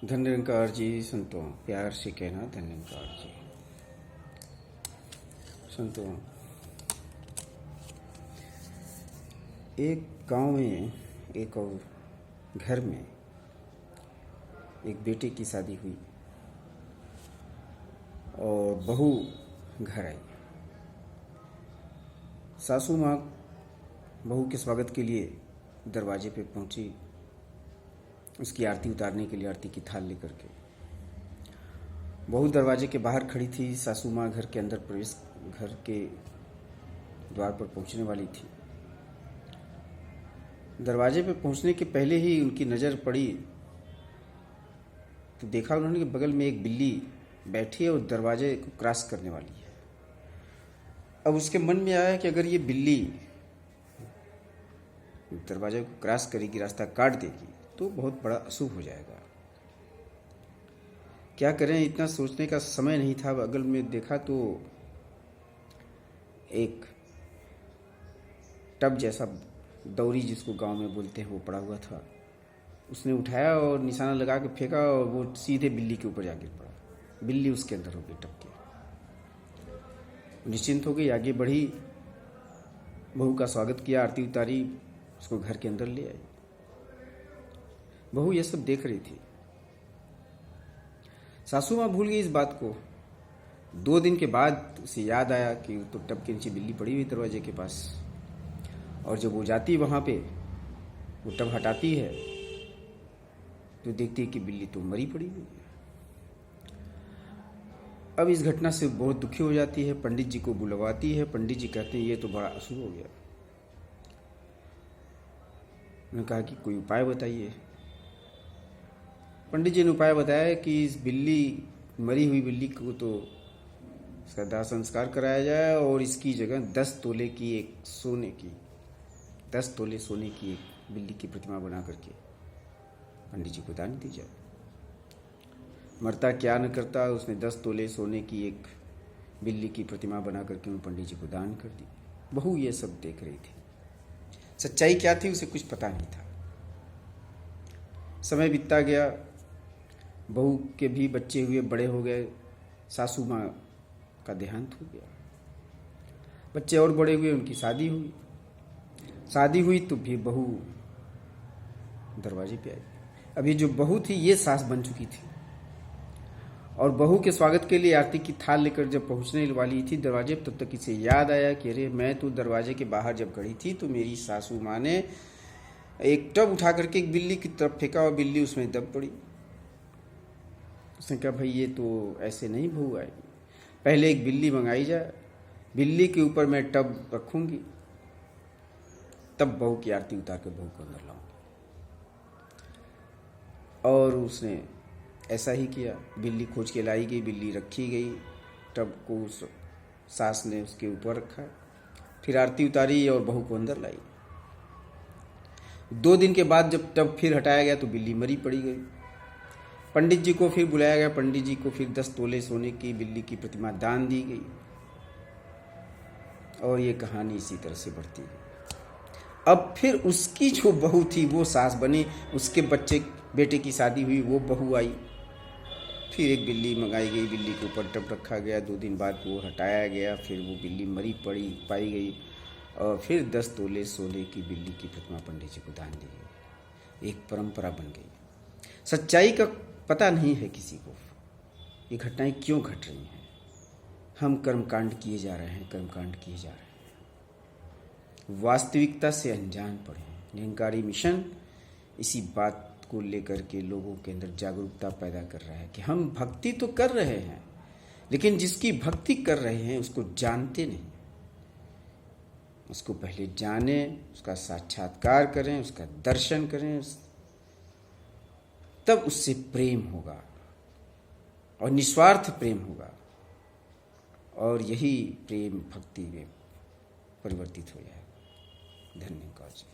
धन निरंकार जी संतों, प्यार से कहना धन निरंकार जी। संतों, एक गांव में एक और घर में एक बेटे की शादी हुई और बहू घर आई। सासू माँ बहू के स्वागत के लिए दरवाजे पे पहुंची, उसकी आरती उतारने के लिए आरती की थाल लेकर के। बहू दरवाजे के बाहर खड़ी थी, सासू माँ घर के अंदर प्रवेश, घर के द्वार पर पहुंचने वाली थी। दरवाजे पे पहुंचने के पहले ही उनकी नज़र पड़ी तो देखा उन्होंने कि बगल में एक बिल्ली बैठी है और दरवाजे को क्रॉस करने वाली है। अब उसके मन में आया कि अगर ये बिल्ली दरवाजे को क्रॉस करेगी, रास्ता काट देगी, तो बहुत बड़ा अशुभ हो जाएगा। क्या करें, इतना सोचने का समय नहीं था। बगल में देखा तो एक टब जैसा दौरी, जिसको गांव में बोलते हैं, वो पड़ा हुआ था। उसने उठाया और निशाना लगा के फेंका और वो सीधे बिल्ली के ऊपर जा गिर पड़ा। बिल्ली उसके अंदर हो गई टब के। निश्चिंत हो गई, आगे बढ़ी, बहू का स्वागत किया, आरती उतारी, उसको घर के अंदर ले आई। बहू ये सब देख रही थी। सासू माँ भूल गई इस बात को। 2 दिन के बाद उसे याद आया कि तो टब के नीचे बिल्ली पड़ी हुई दरवाजे के पास, और जब वो जाती वहां पे, वो टब हटाती है तो देखती है कि बिल्ली तो मरी पड़ी हुई है। अब इस घटना से बहुत दुखी हो जाती है, पंडित जी को बुलवाती है। पंडित जी कहते हैं ये तो बड़ा अशुभ हो गया। उन्होंने कहा कि कोई उपाय बताइए। पंडित जी ने उपाय बताया कि इस बिल्ली, मरी हुई बिल्ली को तो इसका दाह संस्कार कराया जाए और इसकी जगह 10 तोले की एक सोने की 10 तोले सोने की एक बिल्ली की प्रतिमा बना करके पंडित जी को दान दी जाए। मरता क्या न करता, उसने 10 तोले सोने की एक बिल्ली की प्रतिमा बना करके उन पंडित जी को दान कर दी। बहू ये सब देख रही थी। सच्चाई क्या थी उसे कुछ पता नहीं था। समय बीतता गया, बहू के भी बच्चे हुए, बड़े हो गए। सासू माँ का देहांत हो गया, बच्चे और बड़े हुए, उनकी शादी हुई। शादी हुई तो भी बहू दरवाजे पे आई। अभी जो बहू थी ये सास बन चुकी थी, और बहू के स्वागत के लिए आरती की थाल लेकर जब पहुंचने वाली थी दरवाजे पर, तब तक इसे याद आया कि अरे मैं तो दरवाजे के बाहर जब खड़ी थी तो मेरी सासू माँ ने एक टब उठा करके एक बिल्ली की तरफ फेंका और बिल्ली उसमें दब पड़ी। उसने कहा भाई ये तो ऐसे नहीं बहू आएगी, पहले एक बिल्ली मंगाई जाए, बिल्ली के ऊपर मैं टब रखूंगी, तब बहू की आरती उतार कर बहू को अंदर लाऊंगी। और उसने ऐसा ही किया। बिल्ली खोज के लाई गई, बिल्ली रखी गई, टब को उस सास ने उसके ऊपर रखा, फिर आरती उतारी और बहू को अंदर लाई। 2 दिन के बाद जब टब फिर हटाया गया तो बिल्ली मरी पड़ी गई। पंडित जी को फिर बुलाया गया, पंडित जी को फिर 10 तोले सोने की बिल्ली की प्रतिमा दान दी गई, और ये कहानी इसी तरह से बढ़ती गई। अब फिर उसकी जो बहू थी वो सास बनी, उसके बेटे की शादी हुई, वो बहू आई, फिर एक बिल्ली मंगाई गई, बिल्ली के ऊपर टब रखा गया, 2 दिन बाद वो हटाया गया, फिर वो बिल्ली मरी पड़ी पाई गई, और फिर 10 तोले सोने की बिल्ली की प्रतिमा पंडित जी को दान दी गई। एक परंपरा बन गई। सच्चाई का पता नहीं है किसी को, ये घटनाएं क्यों घट रही हैं। हम कर्मकांड किए जा रहे हैं, कर्मकांड किए जा रहे हैं, वास्तविकता से अनजान पड़े हैं। निरंकारी मिशन इसी बात को लेकर के लोगों के अंदर जागरूकता पैदा कर रहा है कि हम भक्ति तो कर रहे हैं, लेकिन जिसकी भक्ति कर रहे हैं उसको जानते नहीं। उसको पहले जाने, उसका साक्षात्कार करें, उसका दर्शन करें, तब उससे प्रेम होगा और निस्वार्थ प्रेम होगा, और यही प्रेम भक्ति में परिवर्तित हो जाएगा। धन्यवाद जी।